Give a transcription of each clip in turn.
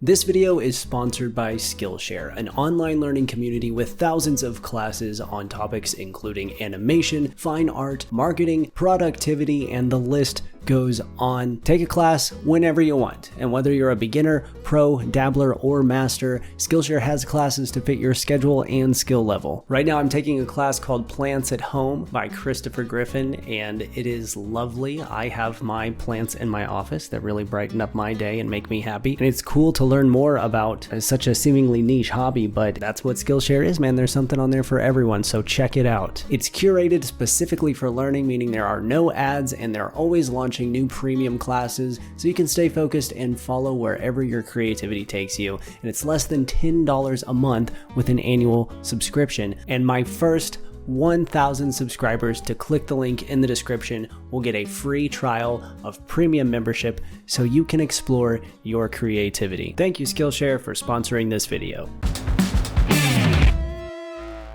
This video is sponsored by Skillshare, an online learning community with thousands of classes on topics including animation, fine art, marketing, productivity, and the list goes on. Take a class whenever you want, and whether you're a beginner, pro, dabbler, or master, Skillshare has classes to fit your schedule and skill level. Right now I'm taking a class called Plants at Home by Christopher Griffin, and it is lovely. I have my plants in my office that really brighten up my day and make me happy, and it's cool to learn more about such a seemingly niche hobby, but that's what Skillshare is, man. There's something on there for everyone, so check it out. It's curated specifically for learning, meaning there are no ads and they're always launching new premium classes so you can stay focused and follow wherever your creativity takes you. And it's less than $10 a month with an annual subscription. And my first 1,000 subscribers to click the link in the description will get a free trial of premium membership so you can explore your creativity. Thank you, Skillshare, for sponsoring this video.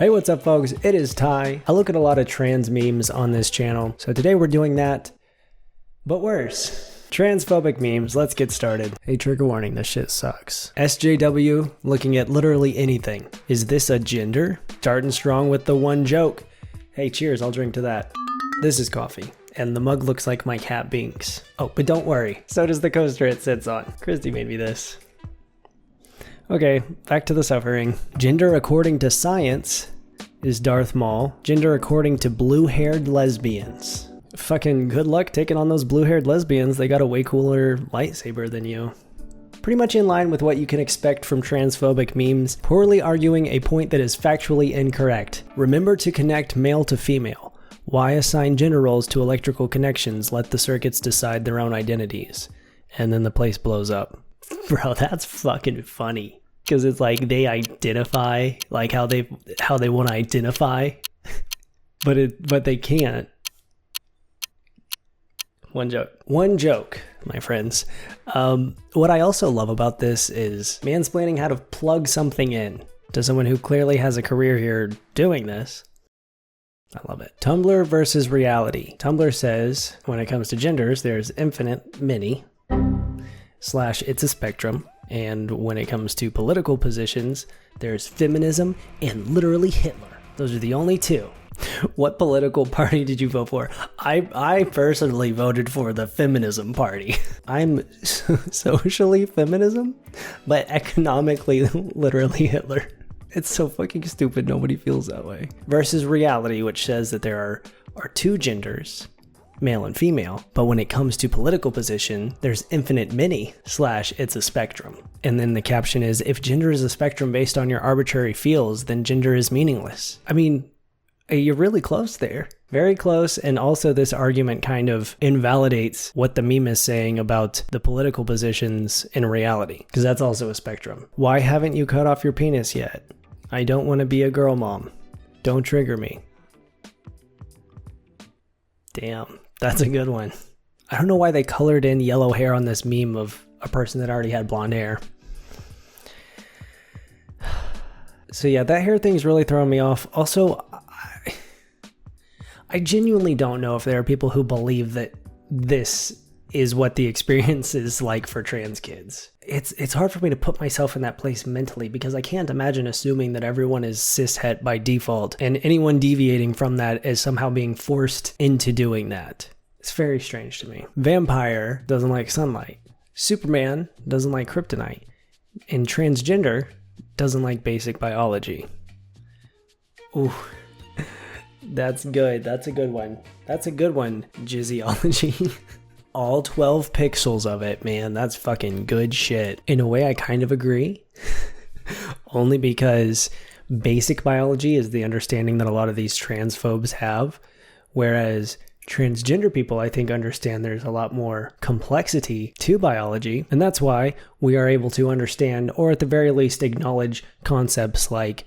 Hey, what's up, folks? It is Ty. I look at a lot of trans memes on this channel, so today we're doing that, but worse. Transphobic memes, let's get started. Hey, trigger warning, this shit sucks. SJW, looking at literally anything. Is this a gender? Starting strong with the one joke. Hey, cheers, I'll drink to that. This is coffee, and the mug looks like my cat Binks. Oh, but don't worry, so does the coaster it sits on. Christy made me this. Okay, back to the suffering. Gender according to science is Darth Maul. Gender according to blue-haired lesbians. Fucking good luck taking on those blue-haired lesbians. They got a way cooler lightsaber than you. Pretty much in line with what you can expect from transphobic memes, poorly arguing a point that is factually incorrect. Remember to connect male to female. Why assign gender roles to electrical connections? Let the circuits decide their own identities. And then the place blows up. Bro, that's fucking funny. Because it's like they identify like how they want to identify, but they can't. One joke, my friends. What I also love about this is mansplaining how to plug something in to someone who clearly has a career here doing this. I love it. Tumblr versus reality. Tumblr says, when it comes to genders, there's infinite many, / it's a spectrum. And when it comes to political positions, there's feminism and literally Hitler. Those are the only two. What political party did you vote for? I personally voted for the feminism party. I'm socially feminism, but economically literally Hitler. It's so fucking stupid, nobody feels that way. Versus reality, which says that there are two genders, male and female, but when it comes to political position, there's infinite many / it's a spectrum. And then the caption is, if gender is a spectrum based on your arbitrary feels, then gender is meaningless. I mean, you're really close there. Very close, and also this argument kind of invalidates what the meme is saying about the political positions in reality, because that's also a spectrum. Why haven't you cut off your penis yet? I don't want to be a girl mom. Don't trigger me. Damn, that's a good one. I don't know why they colored in yellow hair on this meme of a person that already had blonde hair. So yeah, that hair thing's really throwing me off. Also, I genuinely don't know if there are people who believe that this is what the experience is like for trans kids. It's hard for me to put myself in that place mentally because I can't imagine assuming that everyone is cishet by default and anyone deviating from that is somehow being forced into doing that. It's very strange to me. Vampire doesn't like sunlight. Superman doesn't like kryptonite. And transgender doesn't like basic biology. Ooh. That's good. That's a good one. That's a good one, Jizzyology. All 12 pixels of it, man. That's fucking good shit. In a way, I kind of agree. Only because basic biology is the understanding that a lot of these transphobes have. Whereas transgender people, I think, understand there's a lot more complexity to biology. And that's why we are able to understand, or at the very least acknowledge, concepts like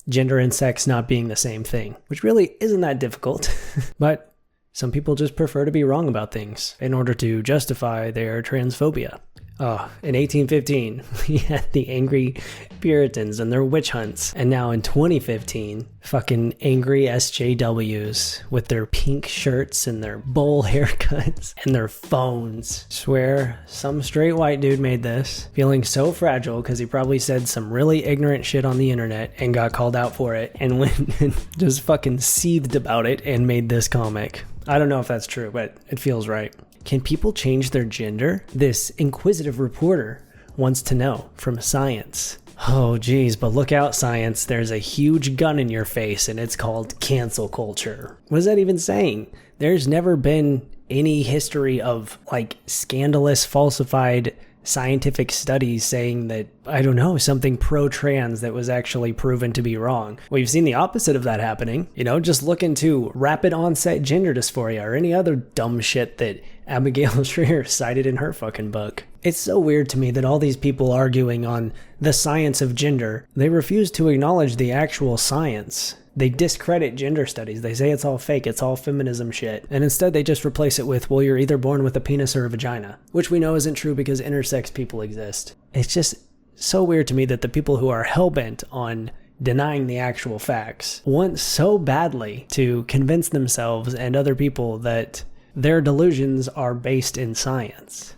gender and sex not being the same thing, which really isn't that difficult. But some people just prefer to be wrong about things in order to justify their transphobia. Oh, in 1815, we had the angry Puritans and their witch hunts. And now in 2015, fucking angry SJWs with their pink shirts and their bowl haircuts and their phones. Swear, some straight white dude made this, feeling so fragile because he probably said some really ignorant shit on the internet and got called out for it and went and just fucking seethed about it and made this comic. I don't know if that's true, but it feels right. Can people change their gender? This inquisitive reporter wants to know from Science. Oh geez, but look out, Science. There's a huge gun in your face and it's called cancel culture. What is that even saying? There's never been any history of like scandalous, falsified scientific studies saying that, I don't know, something pro-trans that was actually proven to be wrong. We've seen the opposite of that happening. You know, just look into rapid onset gender dysphoria or any other dumb shit that Abigail Shrier cited in her fucking book. It's so weird to me that all these people arguing on the science of gender, they refuse to acknowledge the actual science. They discredit gender studies. They say it's all fake, it's all feminism shit. And instead they just replace it with, well, you're either born with a penis or a vagina. Which we know isn't true because intersex people exist. It's just so weird to me that the people who are hellbent on denying the actual facts want so badly to convince themselves and other people that their delusions are based in science.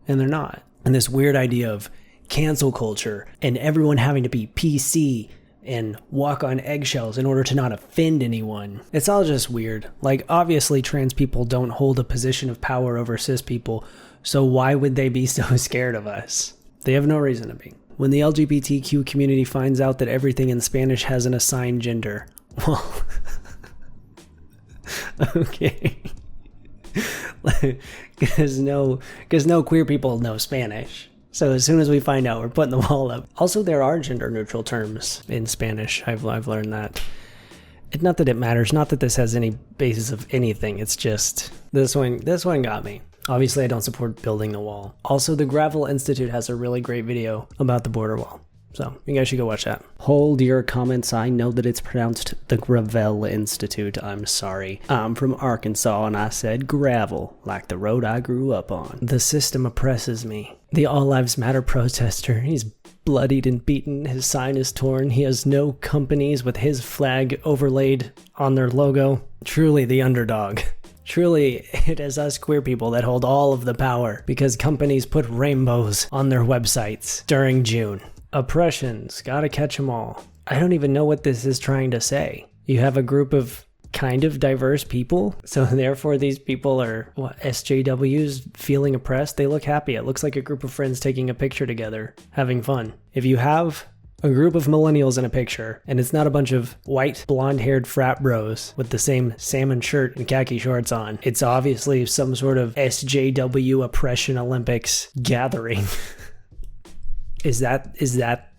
And they're not. And this weird idea of cancel culture and everyone having to be PC and walk on eggshells in order to not offend anyone. It's all just weird. Like, obviously trans people don't hold a position of power over cis people, so why would they be so scared of us? They have no reason to be. When the LGBTQ community finds out that everything in Spanish has an assigned gender, well, okay. Because no queer people know Spanish. So as soon as we find out, we're putting the wall up. Also, there are gender-neutral terms in Spanish. I've learned that. Not that it matters. Not that this has any basis of anything. It's just this one got me. Obviously, I don't support building the wall. Also, the Gravel Institute has a really great video about the border wall. So you guys should go watch that. Hold your comments. I know that it's pronounced the Gravel Institute. I'm sorry. I'm from Arkansas and I said gravel, like the road I grew up on. The system oppresses me. The All Lives Matter protester, he's bloodied and beaten. His sign is torn. He has no companies with his flag overlaid on their logo. Truly the underdog. Truly, it is us queer people that hold all of the power because companies put rainbows on their websites during June. Oppressions, gotta catch them all. I don't even know what this is trying to say. You have a group of kind of diverse people, so therefore these people are, SJWs feeling oppressed? They look happy. It looks like a group of friends taking a picture together, having fun. If you have a group of millennials in a picture, and it's not a bunch of white, blonde-haired frat bros with the same salmon shirt and khaki shorts on, it's obviously some sort of SJW oppression Olympics gathering. Is that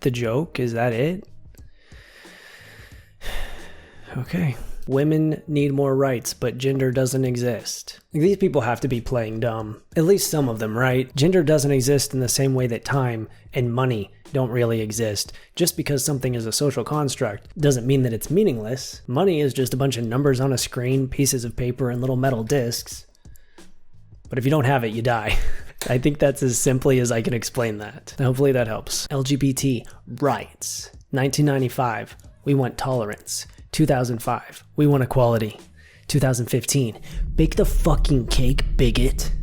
the joke? Is that it? Okay. Women need more rights, but gender doesn't exist. These people have to be playing dumb. At least some of them, right? Gender doesn't exist in the same way that time and money don't really exist. Just because something is a social construct doesn't mean that it's meaningless. Money is just a bunch of numbers on a screen, pieces of paper, and little metal discs. But if you don't have it, you die. I think that's as simply as I can explain that. Hopefully that helps. LGBT rights. 1995, we want tolerance. 2005, we want equality. 2015, bake the fucking cake, bigot.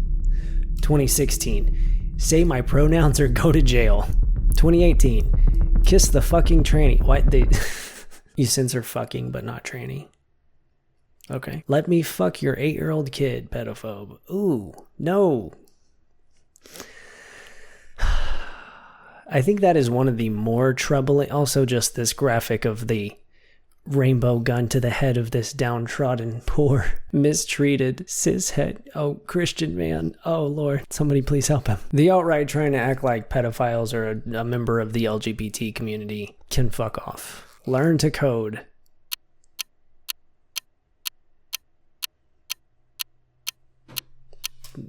2016, say my pronouns or go to jail. 2018, kiss the fucking tranny. What? You censor fucking, but not tranny. Okay. Let me fuck your 8-year-old kid, pedophobe. Ooh, no. I think that is one of the more troubling, also just this graphic of the rainbow gun to the head of this downtrodden, poor, mistreated, cishet, Christian man. Oh, Lord, somebody please help him. The alt-right trying to act like pedophiles or a member of the LGBT community can fuck off. Learn to code.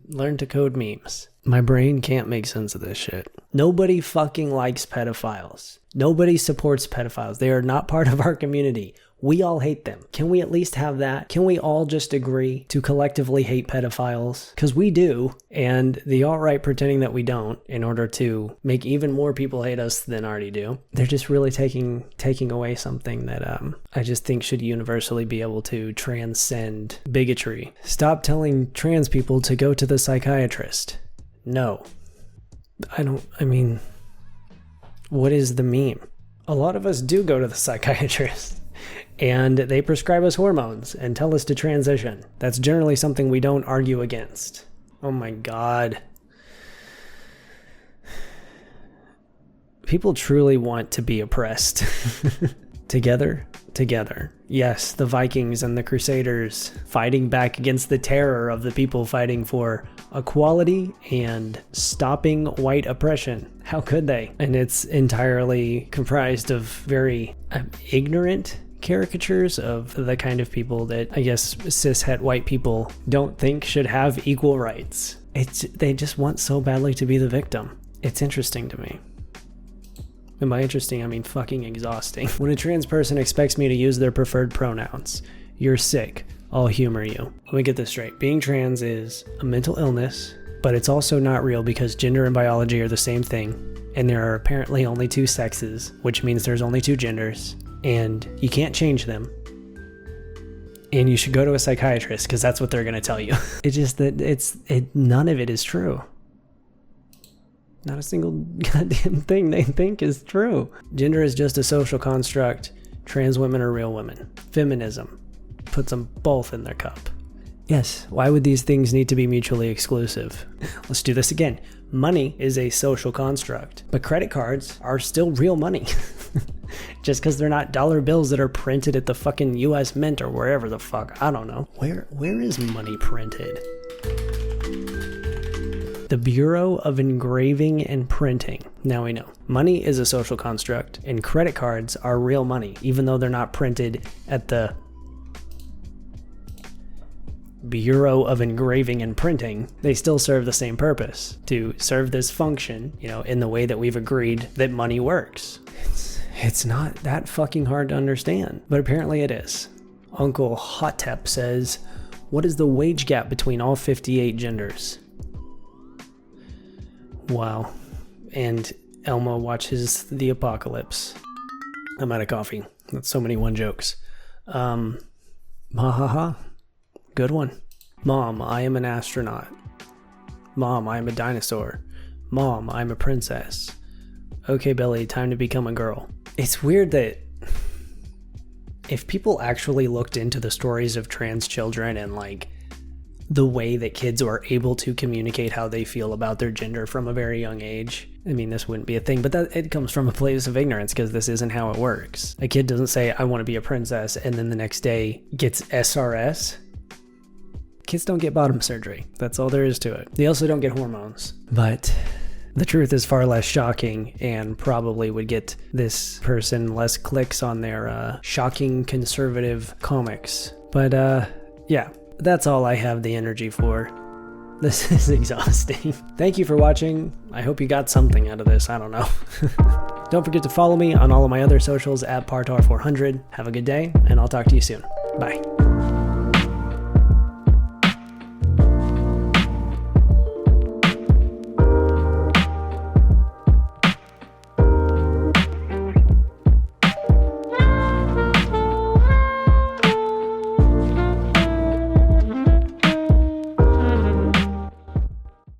Learn to code memes. My brain can't make sense of this shit. Nobody fucking likes pedophiles. Nobody supports pedophiles. They are not part of our community. We all hate them. Can we at least have that? Can we all just agree to collectively hate pedophiles? Because we do, and the alt-right pretending that we don't in order to make even more people hate us than already do. They're just really taking away something that I just think should universally be able to transcend bigotry. Stop telling trans people to go to the psychiatrist. No. What is the meme? A lot of us do go to the psychiatrist. And they prescribe us hormones and tell us to transition. That's generally something we don't argue against. Oh my God. People truly want to be oppressed. Together. Yes, the Vikings and the Crusaders fighting back against the terror of the people fighting for equality and stopping white oppression. How could they? And it's entirely comprised of very ignorant caricatures of the kind of people that I guess cishet white people don't think should have equal rights. They just want so badly to be the victim. It's interesting to me. And by interesting, I mean fucking exhausting. When a trans person expects me to use their preferred pronouns, you're sick. I'll humor you. Let me get this straight. Being trans is a mental illness, but it's also not real because gender and biology are the same thing, and there are apparently only two sexes, which means there's only two genders. And you can't change them. And you should go to a psychiatrist because that's what they're going to tell you. It's just that none of it is true. Not a single goddamn thing they think is true. Gender is just a social construct. Trans women are real women. Feminism puts them both in their cup. Yes, why would these things need to be mutually exclusive? Let's do this again. Money is a social construct, but credit cards are still real money. Just because they're not dollar bills that are printed at the fucking US Mint or wherever the fuck. I don't know. Where is money printed? The Bureau of Engraving and Printing. Now we know. Money is a social construct, and credit cards are real money, even though they're not printed at the Bureau of Engraving and Printing. They still serve the same purpose, to serve this function, in the way that we've agreed that money works. It's not that fucking hard to understand, but apparently it is. Uncle Hotep says, what is the wage gap between all 58 genders? Wow. And Elmo watches the apocalypse. I'm out of coffee. That's so many one jokes. Ha ha ha. Good one. Mom, I am an astronaut. Mom, I am a dinosaur. Mom, I'm a princess. Okay, Billy, time to become a girl. It's weird that if people actually looked into the stories of trans children and the way that kids are able to communicate how they feel about their gender from a very young age, I mean, this wouldn't be a thing, but it comes from a place of ignorance because this isn't how it works. A kid doesn't say, I want to be a princess, and then the next day gets SRS. Kids don't get bottom surgery. That's all there is to it. They also don't get hormones. But the truth is far less shocking and probably would get this person less clicks on their shocking conservative comics. But yeah, that's all I have the energy for. This is exhausting. Thank you for watching. I hope you got something out of this. I don't know. Don't forget to follow me on all of my other socials at Partar400. Have a good day, and I'll talk to you soon. Bye.